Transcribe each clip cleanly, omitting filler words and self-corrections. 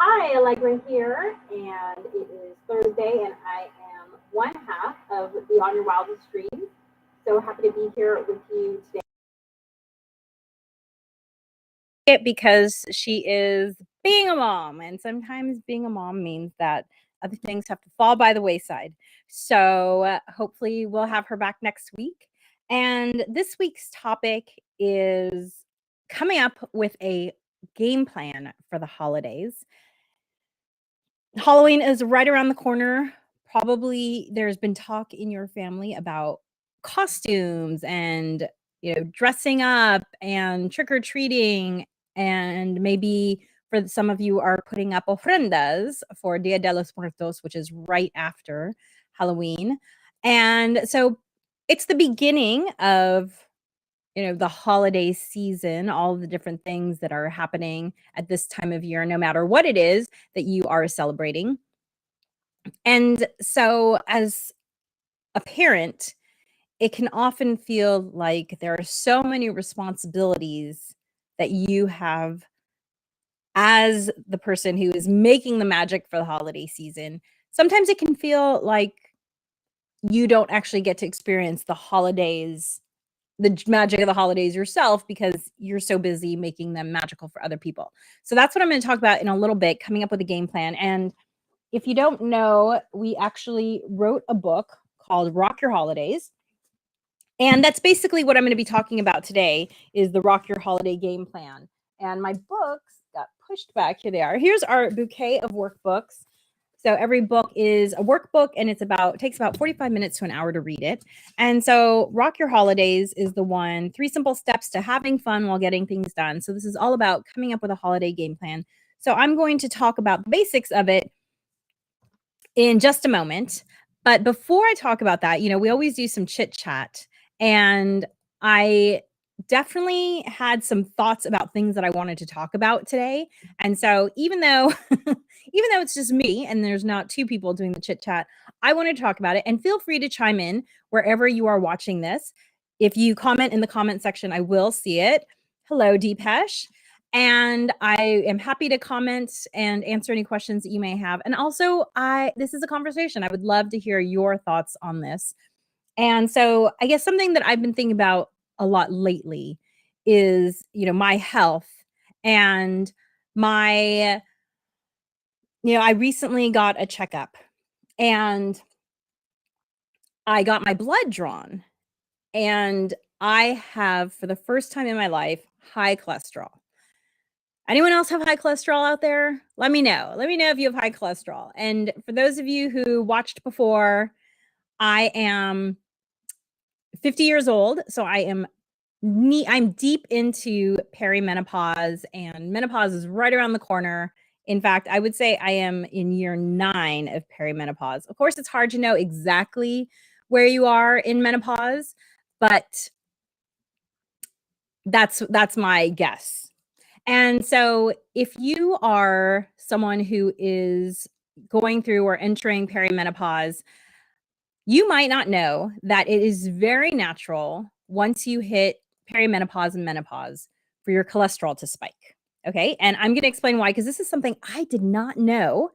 Hi, Alegre here, and it is Thursday, and I am one half of the On Your Wildest Dreams. So happy to be here with you today. It because she is being a mom, and sometimes being a mom means that other things have to fall by the wayside. So hopefully we'll have her back next week. And this week's topic is coming up with a game plan for the holidays. Halloween is right around the corner. Probably there's been talk in your family about costumes and dressing up and trick or treating, and maybe for some of you are putting up ofrendas for Dia de los Muertos, which is right after Halloween. And so it's the beginning of the holiday season, all the different things that are happening at this time of year, no matter what it is that you are celebrating. And so, as a parent, it can often feel like there are so many responsibilities that you have as the person who is making the magic for the holiday season. Sometimes it can feel like you don't actually get to experience the holidays, the magic of the holidays yourself, because you're so busy making them magical for other people. So that's what I'm going to talk about in a little bit, coming up with a game plan. And if you don't know, we actually wrote a book called Rock Your Holidays. And that's basically what I'm going to be talking about today, is the Rock Your Holiday game plan. And my books got pushed back. Here they are. Here's our bouquet of workbooks. So every book is a workbook, and it takes about 45 minutes to an hour to read it. And so Rock Your Holidays is the one, 3 simple steps to having fun while getting things done. So this is all about coming up with a holiday game plan. So I'm going to talk about the basics of it in just a moment. But before I talk about that, we always do some chit chat. And I definitely had some thoughts about things that I wanted to talk about today. And so even though it's just me and there's not 2 people doing the chit chat, I wanted to talk about it. And feel free to chime in wherever you are watching this. If you comment in the comment section, I will see it. Hello, Deepesh. And I am happy to comment and answer any questions that you may have. And also, this is a conversation. I would love to hear your thoughts on this. And so I guess something that I've been thinking about a lot lately is, my health and my, I recently got a checkup, and I got my blood drawn, and I have, for the first time in my life, high cholesterol. Anyone else have high cholesterol out there? Let me know. Let me know if you have high cholesterol. And for those of you who watched before, I am 50 years old, so I'm deep into perimenopause, and menopause is right around the corner. In fact, I would say I am in year 9 of perimenopause. Of course, it's hard to know exactly where you are in menopause, but that's my guess. And so if you are someone who is going through or entering perimenopause, you might not know that it is very natural once you hit perimenopause and menopause for your cholesterol to spike. Okay. And I'm going to explain why, because this is something I did not know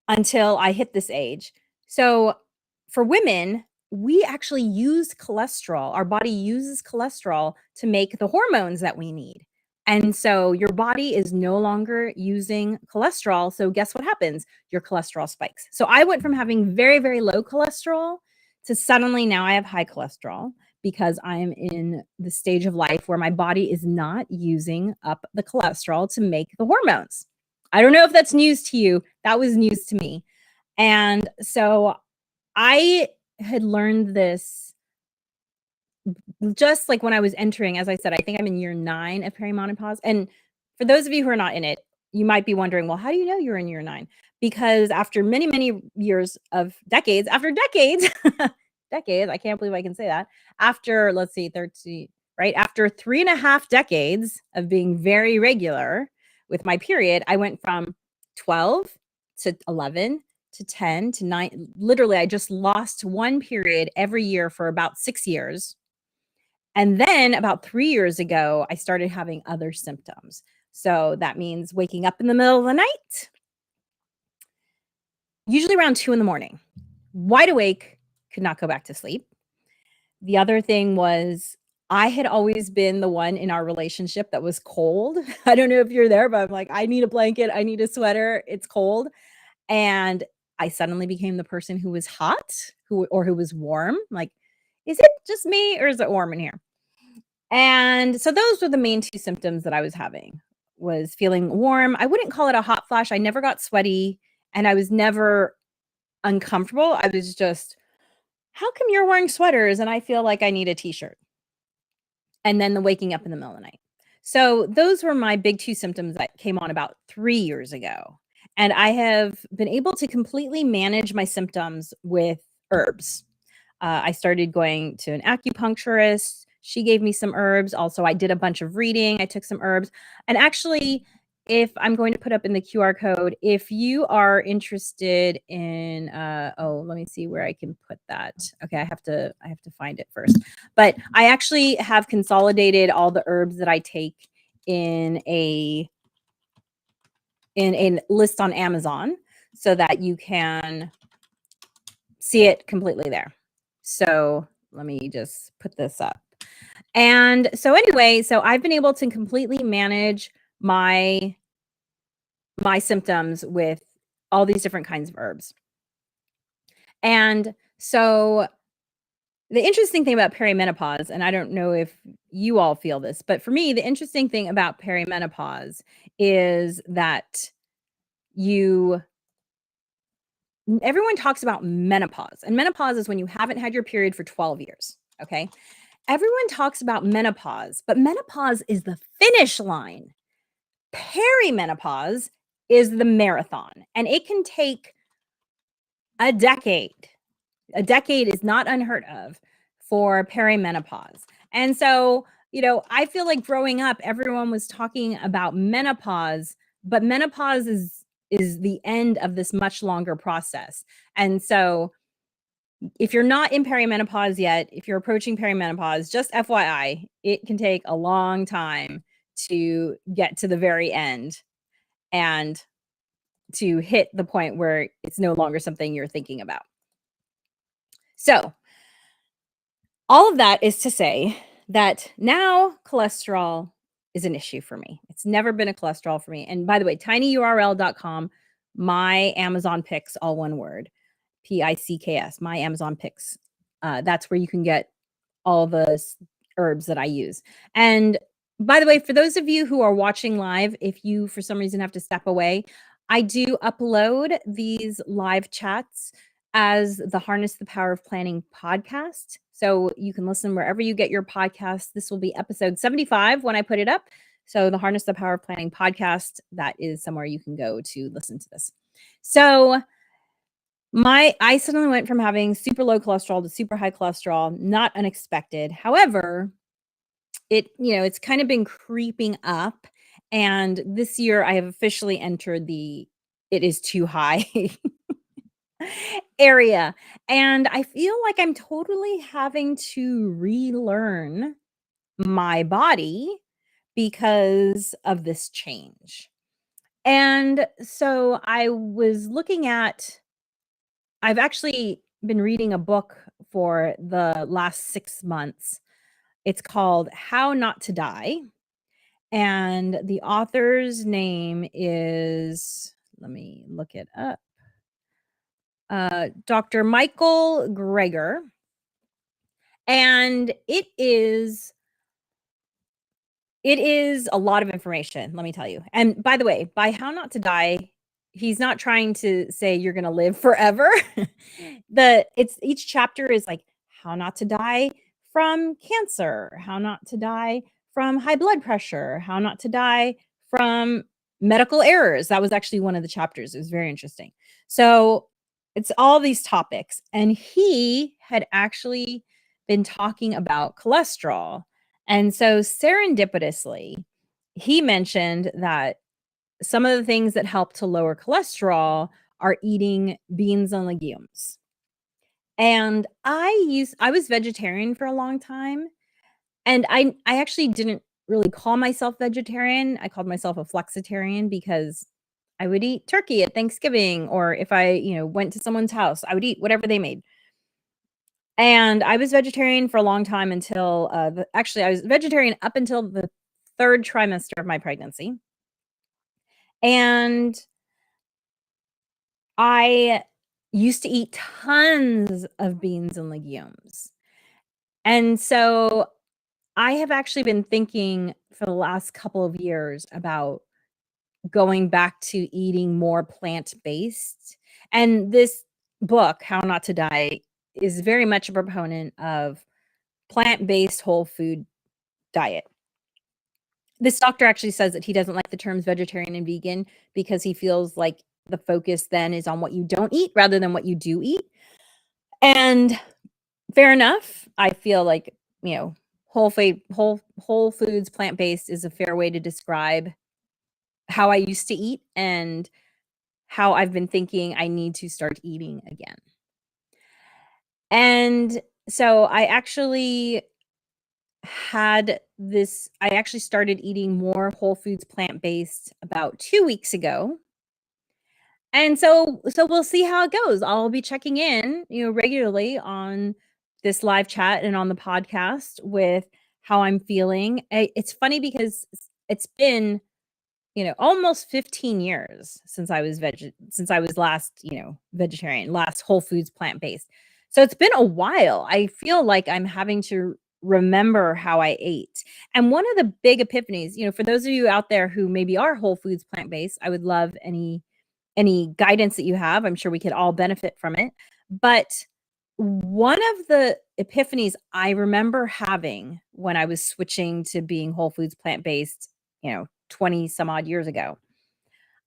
until I hit this age. So for women, we actually use cholesterol. Our body uses cholesterol to make the hormones that we need. And so your body is no longer using cholesterol. So guess what happens? Your cholesterol spikes. So I went from having very, very low cholesterol to suddenly now I have high cholesterol, because I am in the stage of life where my body is not using up the cholesterol to make the hormones. I don't know if that's news to you. That was news to me. And so I had learned this just like when I was entering, as I said, I think I'm in year 9 of perimenopause. And for those of you who are not in it, you might be wondering, well, how do you know you're in year 9? Because after many, many years of decades, after decades, decades, I can't believe I can say that, after, let's see, 13, right? After 3.5 decades of being very regular with my period, I went from 12 to 11 to 10 to 9. Literally, I just lost one period every year for about 6 years. And then about 3 years ago, I started having other symptoms. So that means waking up in the middle of the night, usually around 2 in the morning, wide awake, could not go back to sleep. The other thing was I had always been the one in our relationship that was cold. I don't know if you're there, but I'm like, I need a blanket, I need a sweater, it's cold. And I suddenly became the person who was hot, who was warm. Like, is it just me or is it warm in here? And so those were the main 2 symptoms that I was having, was feeling warm. I wouldn't call it a hot flash. I never got sweaty and I was never uncomfortable. I was just, how come you're wearing sweaters and I feel like I need a t-shirt? And then the waking up in the middle of the night. So those were my big 2 symptoms that came on about 3 years ago. And I have been able to completely manage my symptoms with herbs. I started going to an acupuncturist. She gave me some herbs. Also, I did a bunch of reading. I took some herbs. And actually, if I'm going to put up in the QR code, if you are interested in, let me see where I can put that. Okay, I have to find it first. But I actually have consolidated all the herbs that I take in a list on Amazon so that you can see it completely there. So let me just put this up. And so anyway, so I've been able to completely manage my symptoms with all these different kinds of herbs. And so the interesting thing about perimenopause, and I don't know if you all feel this, but for me, the interesting thing about perimenopause is that everyone talks about menopause, and menopause is when you haven't had your period for 12 years, okay? Everyone talks about menopause, but menopause is the finish line. Perimenopause is the marathon, and it can take a decade. A decade is not unheard of for perimenopause. And so, I feel like growing up, everyone was talking about menopause, but menopause is the end of this much longer process. And so if you're not in perimenopause yet, if you're approaching perimenopause, just FYI, it can take a long time to get to the very end and to hit the point where it's no longer something you're thinking about. So, all of that is to say that now cholesterol is an issue for me. It's never been a cholesterol for me. And by the way, tinyurl.com, my Amazon picks, all one word, PICKS, my Amazon picks. That's where you can get all the herbs that I use. And by the way, for those of you who are watching live, if you for some reason have to step away, I do upload these live chats as the Harness the Power of Planning podcast. So you can listen wherever you get your podcast. This will be episode 75 when I put it up. So the Harness the Power of Planning podcast, that is somewhere you can go to listen to this. So I suddenly went from having super low cholesterol to super high cholesterol, not unexpected. However, it's kind of been creeping up. And this year I have officially entered the it is too high area. And I feel like I'm totally having to relearn my body because of this change. And so I've actually been reading a book for the last 6 months. It's called How Not to Die. And the author's name is, let me look it up, Dr. Michael Greger. And it is a lot of information, let me tell you. And by the way, by How Not to Die, he's not trying to say you're going to live forever. Each chapter is like how not to die from cancer, how not to die from high blood pressure, how not to die from medical errors. That was actually one of the chapters. It was very interesting. So it's all these topics. And he had actually been talking about cholesterol. And so serendipitously, he mentioned that some of the things that help to lower cholesterol are eating beans and legumes. And I was vegetarian for a long time, and I actually didn't really call myself vegetarian. I called myself a flexitarian because I would eat turkey at Thanksgiving, or if I, went to someone's house, I would eat whatever they made. And I was vegetarian for a long time until, actually, I was vegetarian up until the 3rd trimester of my pregnancy. And I used to eat tons of beans and legumes. And so I have actually been thinking for the last couple of years about going back to eating more plant-based. And this book, How Not to Die, is very much a proponent of plant-based whole food diet. This doctor actually says that he doesn't like the terms vegetarian and vegan because he feels like the focus then is on what you don't eat rather than what you do eat. And fair enough. I feel like, whole foods, plant-based is a fair way to describe how I used to eat and how I've been thinking I need to start eating again. And so I actually started eating more whole foods plant-based about 2 weeks ago. And so we'll see how it goes. I'll be checking in, regularly on this live chat and on the podcast with how I'm feeling. It's funny because it's been, almost 15 years since I was last, vegetarian, last whole foods plant-based. So it's been a while. I feel like I'm having to remember how I ate. And one of the big epiphanies, for those of you out there who maybe are whole foods plant-based, I would love any guidance that you have. I'm sure we could all benefit from it. But one of the epiphanies I remember having when I was switching to being whole foods plant-based, 20 some odd years ago,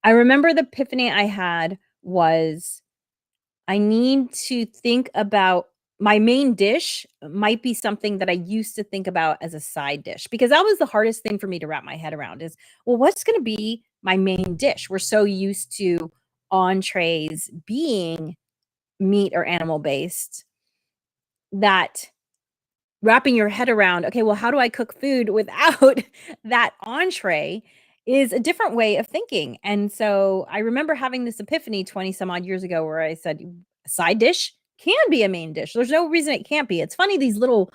I remember the epiphany I had was I need to think about my main dish might be something that I used to think about as a side dish, because that was the hardest thing for me to wrap my head around is, well, what's going to be my main dish? We're so used to entrees being meat or animal based that wrapping your head around, okay, well, how do I cook food without that entree is a different way of thinking. And so I remember having this epiphany 20 some odd years ago where I said, a side dish can be a main dish. There's no reason it can't be. It's funny, these little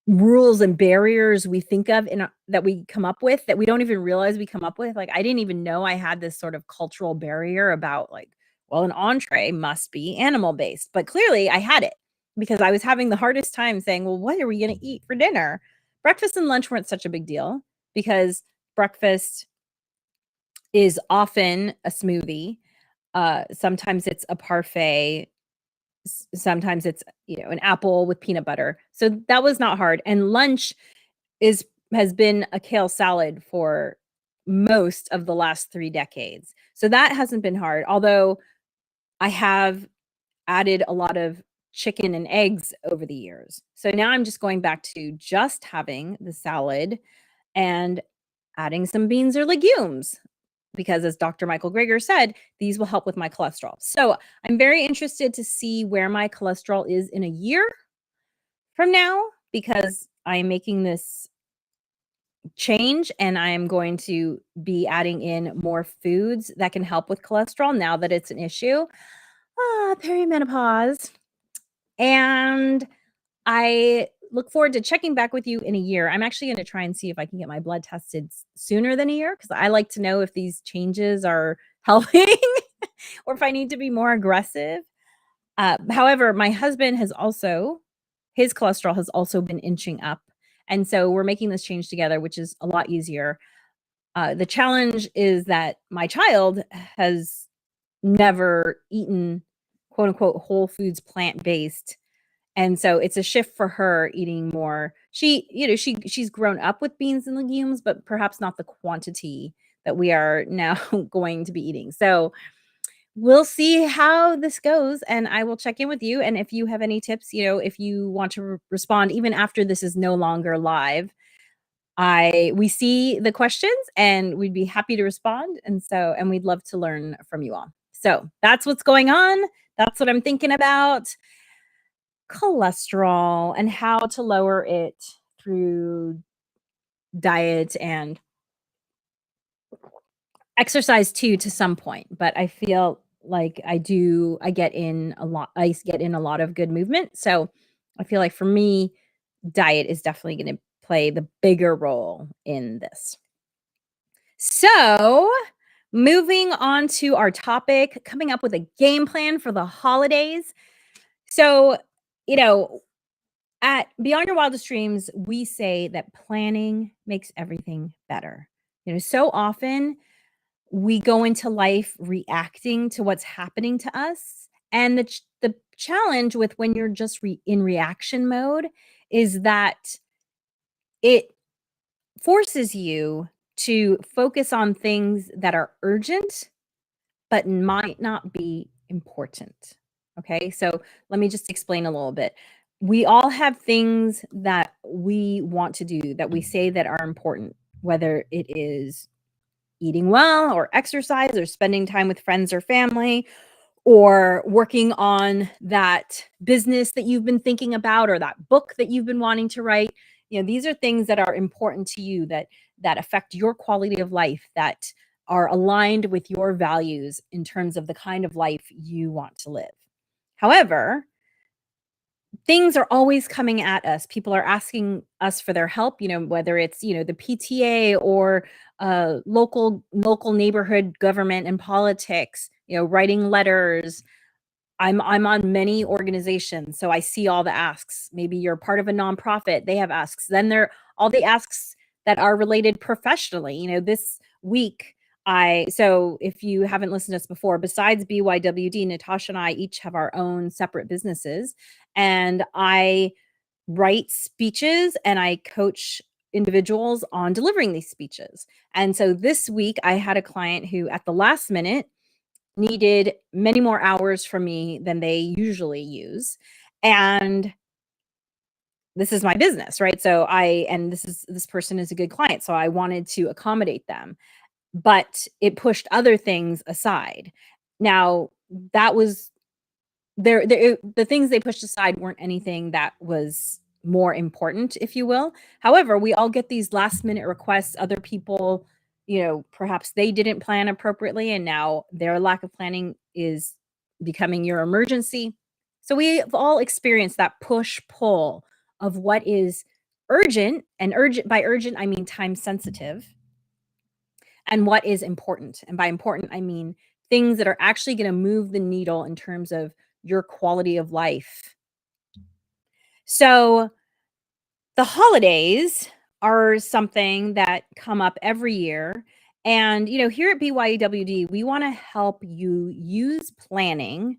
rules and barriers we think of that we come up with that we don't even realize we come up with. Like, I didn't even know I had this sort of cultural barrier about, like, well, an entree must be animal based, but clearly I had it because I was having the hardest time saying, well, what are we going to eat for dinner? Breakfast and lunch weren't such a big deal because breakfast is often a smoothie. Sometimes it's a parfait. Sometimes it's, an apple with peanut butter. So that was not hard. And lunch has been a kale salad for most of the last 3 decades. So that hasn't been hard. Although I have added a lot of chicken and eggs over the years. So now I'm just going back to just having the salad and adding some beans or legumes because, as Dr. Michael Greger said, these will help with my cholesterol. So I'm very interested to see where my cholesterol is in a year from now because I'm making this change and I am going to be adding in more foods that can help with cholesterol now that it's an issue. Perimenopause. And I look forward to checking back with you in a year. I'm actually going to try and see if I can get my blood tested sooner than a year because I like to know if these changes are helping or if I need to be more aggressive. However, my husband his cholesterol has also been inching up. And so we're making this change together, which is a lot easier. The challenge is that my child has never eaten quote unquote whole foods plant-based. And so it's a shift for her eating more. She's grown up with beans and legumes, but perhaps not the quantity that we are now going to be eating. So we'll see how this goes and I will check in with you. And if you have any tips, if you want to respond, even after this is no longer live, we see the questions and we'd be happy to respond. And we'd love to learn from you all. So that's what's going on. That's what I'm thinking about. Cholesterol and how to lower it through diet and exercise too to some point, but I feel like I get in a lot of good movement. So I feel like for me, diet is definitely going to play the bigger role in this. So, moving on to our topic, coming up with a game plan for the holidays. So, you know, at Beyond Your Wildest Dreams, we say that planning makes everything better. So often we go into life reacting to what's happening to us. And the challenge with when you're just in reaction mode is that it forces you to focus on things that are urgent but might not be important. Okay, so let me just explain a little bit. We all have things that we want to do that we say that are important, whether it is eating well or exercise or spending time with friends or family or working on that business that you've been thinking about or that book that you've been wanting to write. These are things that are important to you, that affect your quality of life, that are aligned with your values in terms of the kind of life you want to live. However, things are always coming at us. People are asking us for their help, whether it's, the PTA or local neighborhood government and politics, writing letters. I'm on many organizations, so I see all the asks. Maybe you're part of a nonprofit, they have asks. Then there are all the asks that are related professionally. This week, so if you haven't listened to us before, besides BYWD, Natasha and I each have our own separate businesses, and I write speeches and I coach individuals on delivering these speeches. And so this week I had a client who at the last minute needed many more hours from me than they usually use. And this is my business, right? So this person is a good client. So I wanted to accommodate them, but it pushed other things aside. Now, that was the things they pushed aside weren't anything that was more important, if you will. However, we all get these last minute requests. Other people, perhaps they didn't plan appropriately, and now their lack of planning is becoming your emergency. So we've all experienced that push pull of what is urgent, and by urgent, I mean time sensitive, and what is important. And by important, I mean things that are actually going to move the needle in terms of your quality of life. So the holidays are something that come up every year. And, here at BYWD, we want to help you use planning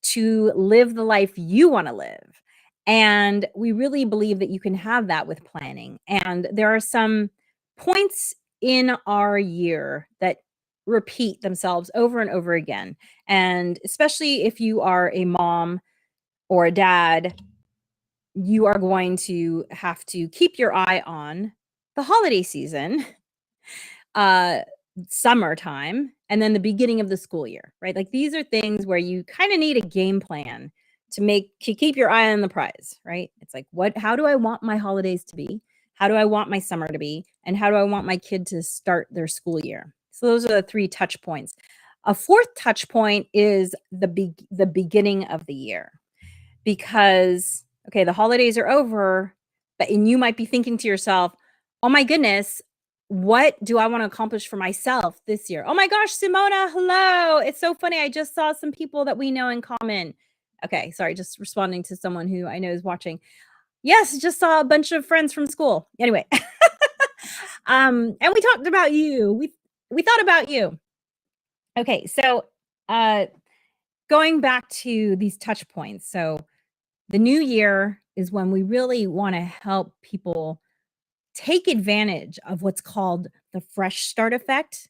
to live the life you want to live. And we really believe that you can have that with planning. And there are some points in our year that repeat themselves over and over again. And especially if you are a mom or a dad, you are going to have to keep your eye on the holiday season, summertime, and then the beginning of the school year, right? Like these are things where you kind of need a game plan to keep your eye on the prize, right? It's like, how do I want my holidays to be? How do I want my summer to be? And how do I want my kid to start their school year? So those are the 3 touch points. A 4th touch point is the beginning of the year, because okay, the holidays are over, and you might be thinking to yourself, "Oh my goodness, what do I want to accomplish for myself this year?" Oh my gosh, Simona, hello. It's so funny. I just saw some people that we know in common. Okay, sorry, just responding to someone who I know is watching. Yes, just saw a bunch of friends from school. Anyway, and we talked about you. We thought about you. Okay, so going back to these touch points. So the new year is when we really want to help people take advantage of what's called the fresh start effect,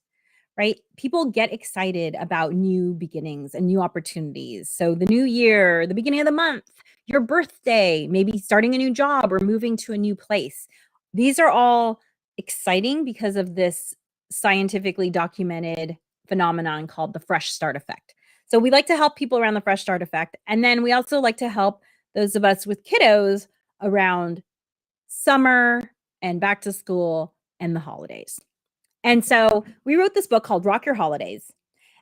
right? People get excited about new beginnings and new opportunities. So the new year, the beginning of the month, your birthday, maybe starting a new job or moving to a new place. These are all exciting because of this scientifically documented phenomenon called the fresh start effect. So we like to help people around the fresh start effect. And then we also like to help those of us with kiddos around summer and back to school and the holidays. And so we wrote this book called Rock Your Holidays.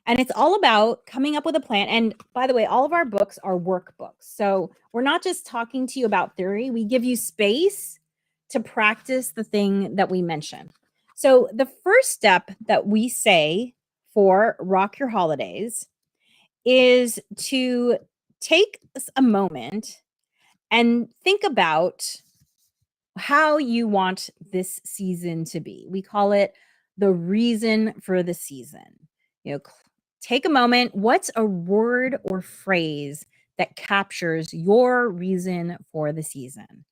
And it's all about coming up with a plan. And by the way, all of our books are workbooks. So we're not just talking to you about theory, we give you space to practice the thing that we mention. So the first step that we say for Rock Your Holidays is to take a moment and think about how you want this season to be. We call it the reason for the season. Take a moment. What's a word or phrase that captures your reason for the season?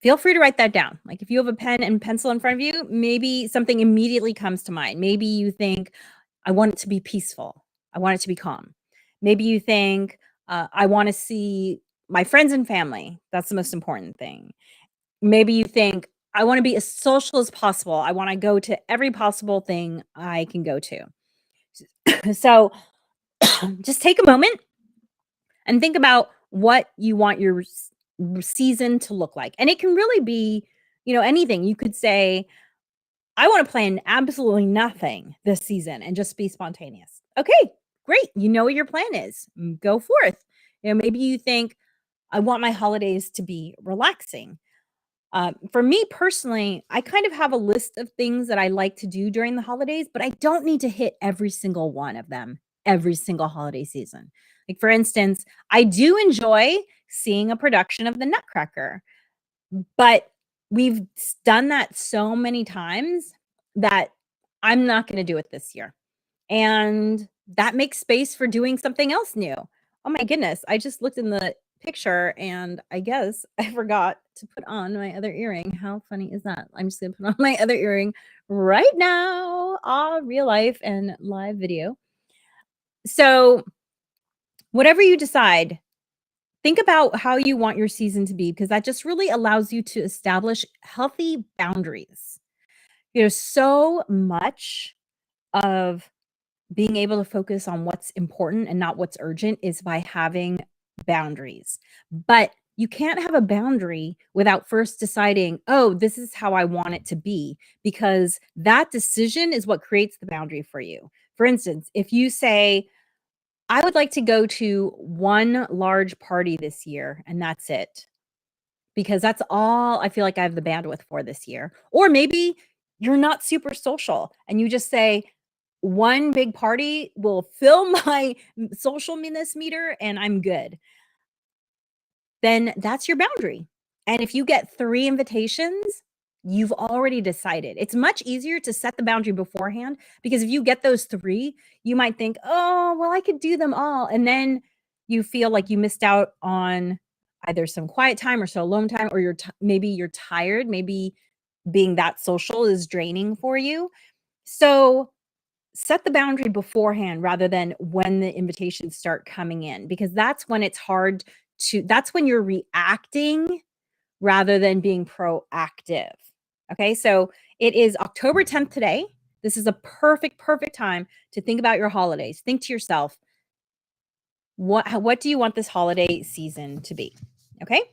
Feel free to write that down. Like if you have a pen and pencil in front of you, maybe something immediately comes to mind. Maybe you think, I want it to be peaceful. I want it to be calm. Maybe you think, I want to see my friends and family. That's the most important thing. Maybe you think, I want to be as social as possible. I want to go to every possible thing I can go to. So just take a moment and think about what you want your season to look like. And it can really be, anything. You could say, I want to plan absolutely nothing this season and just be spontaneous. Okay, great. You know what your plan is. Go forth. Maybe you think, I want my holidays to be relaxing. For me personally, I kind of have a list of things that I like to do during the holidays, but I don't need to hit every single one of them every single holiday season. Like, for instance, I do enjoy seeing a production of the Nutcracker, but we've done that so many times that I'm not going to do it this year. And that makes space for doing something else new. Oh my goodness, I just looked in the picture and I guess I forgot to put on my other earring. How funny is that? I'm just gonna put on my other earring right now. Real life and live video. So whatever you decide, think about how you want your season to be, because that just really allows you to establish healthy boundaries. So much of being able to focus on what's important and not what's urgent is by having boundaries. But you can't have a boundary without first deciding, oh, this is how I want it to be, because that decision is what creates the boundary for you. For instance, if you say, I would like to go to one large party this year and that's it, because that's all I feel like I have the bandwidth for this year. Or maybe you're not super social and you just say, one big party will fill my socialness meter and I'm good. Then that's your boundary. And if you get 3 invitations, you've already decided. It's much easier to set the boundary beforehand, because if you get those 3, you might think, oh, well, I could do them all. And then you feel like you missed out on either some quiet time or so alone time, or maybe you're tired. Maybe being that social is draining for you. So set the boundary beforehand rather than when the invitations start coming in, because that's when it's hard that's when you're reacting rather than being proactive. Okay, so it is October 10th today. This is a perfect time to think about your holidays. Think to yourself, what do you want this holiday season to be? Okay,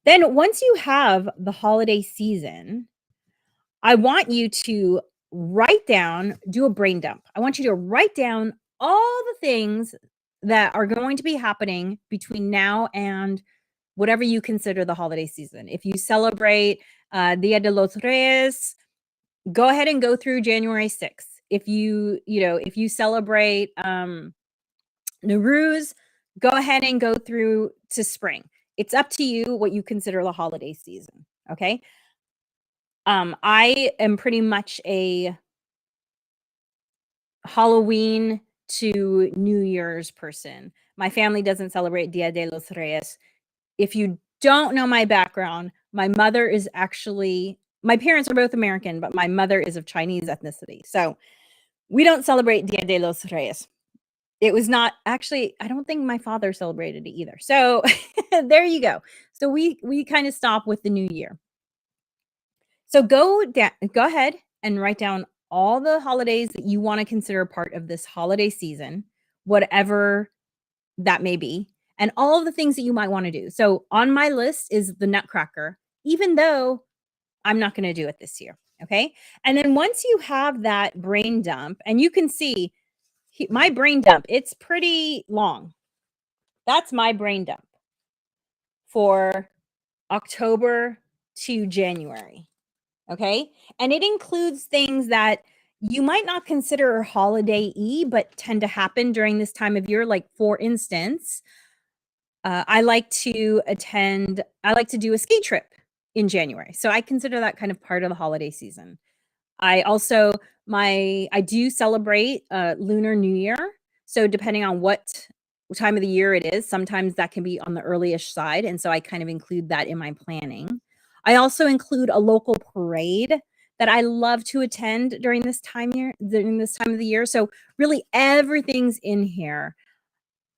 then once you have the holiday season, I want you to do a brain dump. I want you to write down all the things that are going to be happening between now and whatever you consider the holiday season. If you celebrate Dia de los Reyes, go ahead and go through January 6th. If you celebrate Nowruz, go ahead and go through to spring. It's up to you what you consider the holiday season. Okay. I am pretty much a Halloween to New Year's person. My family doesn't celebrate Dia de los Reyes. If you don't know my background, my parents are both American, but my mother is of Chinese ethnicity. So we don't celebrate Dia de los Reyes. It was not actually, I don't think my father celebrated it either. So there you go. So we kind of stop with the new year. So go ahead and write down all the holidays that you want to consider part of this holiday season, whatever that may be, and all of the things that you might want to do. So on my list is the Nutcracker, even though I'm not going to do it this year. Okay. And then once you have that brain dump, and you can see my brain dump, it's pretty long. That's my brain dump for October to January. Okay. And it includes things that you might not consider holiday-y, but tend to happen during this time of year. Like, for instance, I like to do a ski trip in January. So I consider that kind of part of the holiday season. I also I do celebrate Lunar New Year. So depending on what time of the year it is, sometimes that can be on the early-ish side, and so I kind of include that in my planning. I also include a local parade that I love to attend during this time of the year. So really everything's in here.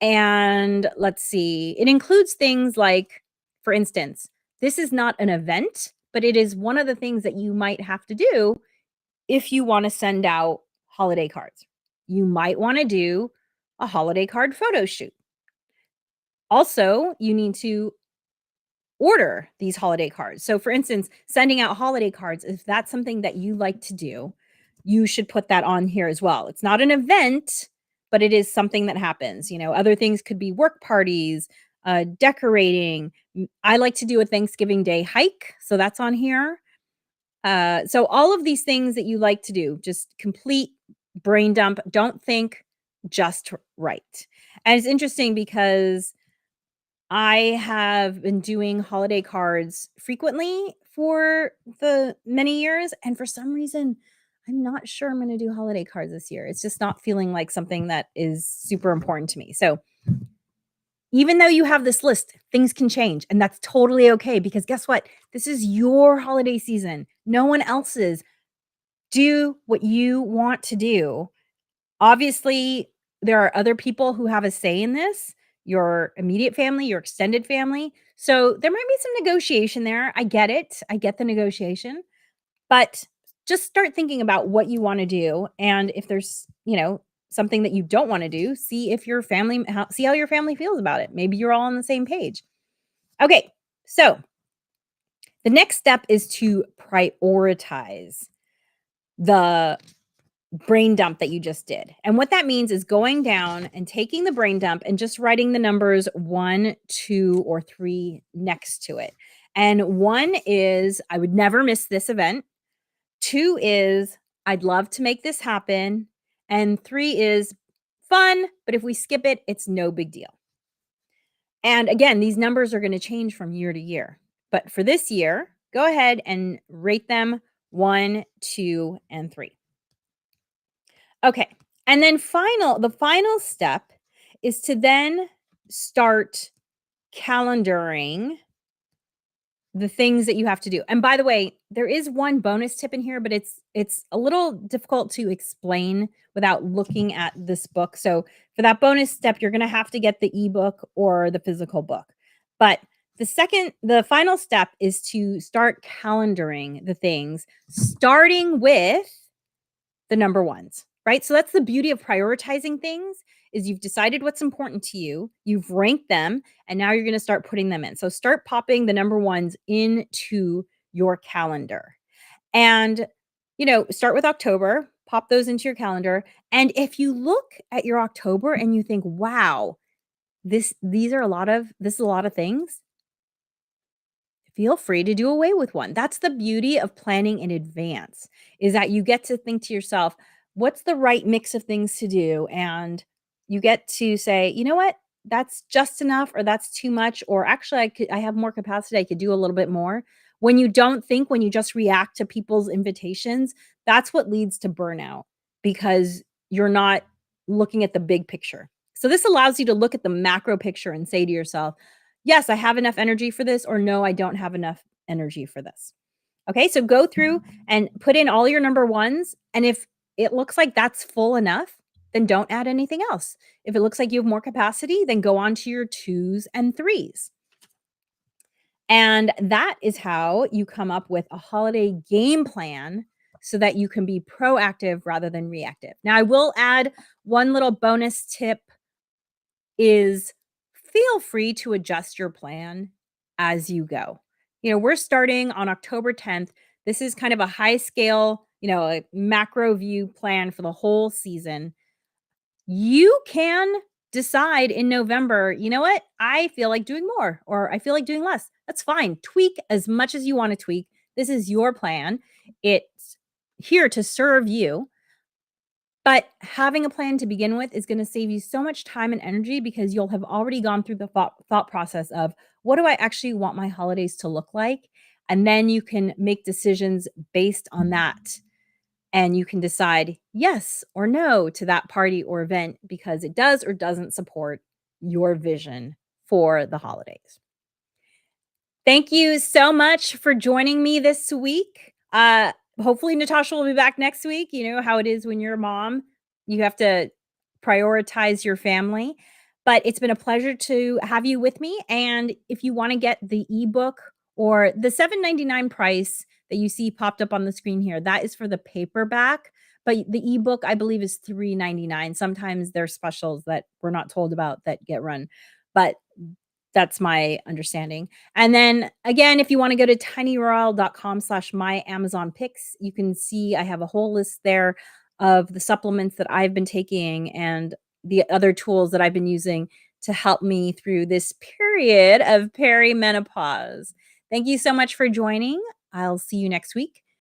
And let's see, it includes things like, for instance, this is not an event, but it is one of the things that you might have to do if you want to send out holiday cards. You might want to do a holiday card photo shoot. Also, you need to order these holiday cards. So, for instance, sending out holiday cards, if that's something that you like to do, you should put that on here as well. It's not an event, but it is something that happens. Other things could be work parties, decorating. I like to do a Thanksgiving Day hike, so that's on here. So all of these things that you like to do, just complete brain dump. Don't think, just right. And it's interesting because I have been doing holiday cards frequently for the many years, and for some reason, I'm not sure I'm going to do holiday cards this year. It's just not feeling like something that is super important to me. So even though you have this list, things can change, and that's totally okay, because guess what? This is your holiday season, no one else's. Do what you want to do. Obviously, there are other people who have a say in this, your immediate family, your extended family. So there might be some negotiation there. I get it. I get the negotiation. But just start thinking about what you want to do. And if there's, something that you don't want to do, see if see how your family feels about it. Maybe you're all on the same page. Okay. So the next step is to prioritize the brain dump that you just did. And what that means is going down and taking the brain dump and just writing the numbers 1, 2, or 3 next to it. And 1 is, I would never miss this event. 2 is, I'd love to make this happen. And 3 is fun, but if we skip it, it's no big deal. And again, these numbers are going to change from year to year. But for this year, go ahead and rate them 1, 2, and 3. Okay. And then the final step is to then start calendaring the things that you have to do. And by the way, there is one bonus tip in here, but it's a little difficult to explain without looking at this book. So for that bonus step, you're going to have to get the ebook or the physical book. But the final step is to start calendaring the things, starting with the number ones, right? So that's the beauty of prioritizing things, is you've decided what's important to you, you've ranked them, and now you're going to start putting them in. So start popping the number ones into your calendar. And, start with October, pop those into your calendar. And if you look at your October and you think, wow, this is a lot of things, feel free to do away with one. That's the beauty of planning in advance, is that you get to think to yourself, what's the right mix of things to do? And you get to say, you know what? That's just enough, or that's too much, or actually I have more capacity. I could do a little bit more. When you don't think, when you just react to people's invitations, that's what leads to burnout, because you're not looking at the big picture. So this allows you to look at the macro picture and say to yourself, yes, I have enough energy for this, or no, I don't have enough energy for this. Okay, so go through and put in all your number ones. And if it looks like that's full enough, then don't add anything else. If it looks like you have more capacity, then go on to your 2s and 3s. And that is how you come up with a holiday game plan so that you can be proactive rather than reactive. Now, I will add one little bonus tip is, feel free to adjust your plan as you go. We're starting on October 10th. This is kind of a high scale, a macro view plan for the whole season. You can decide in November, you know what? I feel like doing more or I feel like doing less. That's fine. Tweak as much as you want to tweak. This is your plan. It's here to serve you. But having a plan to begin with is going to save you so much time and energy because you'll have already gone through the thought process of what do I actually want my holidays to look like? And then you can make decisions based on that. And you can decide yes or no to that party or event because it does or doesn't support your vision for the holidays. Thank you so much for joining me this week. Hopefully Natasha will be back next week. You know how it is when you're a mom. You have to prioritize your family. But it's been a pleasure to have you with me. And if you want to get the ebook or the $7.99 price that you see popped up on the screen here, that is for the paperback. But the ebook, I believe, is $3.99. Sometimes there's specials that we're not told about that get run. But that's my understanding. And then again, if you want to go to tinyurl.com/myamazonpicks, you can see I have a whole list there of the supplements that I've been taking and the other tools that I've been using to help me through this period of perimenopause. Thank you so much for joining. I'll see you next week.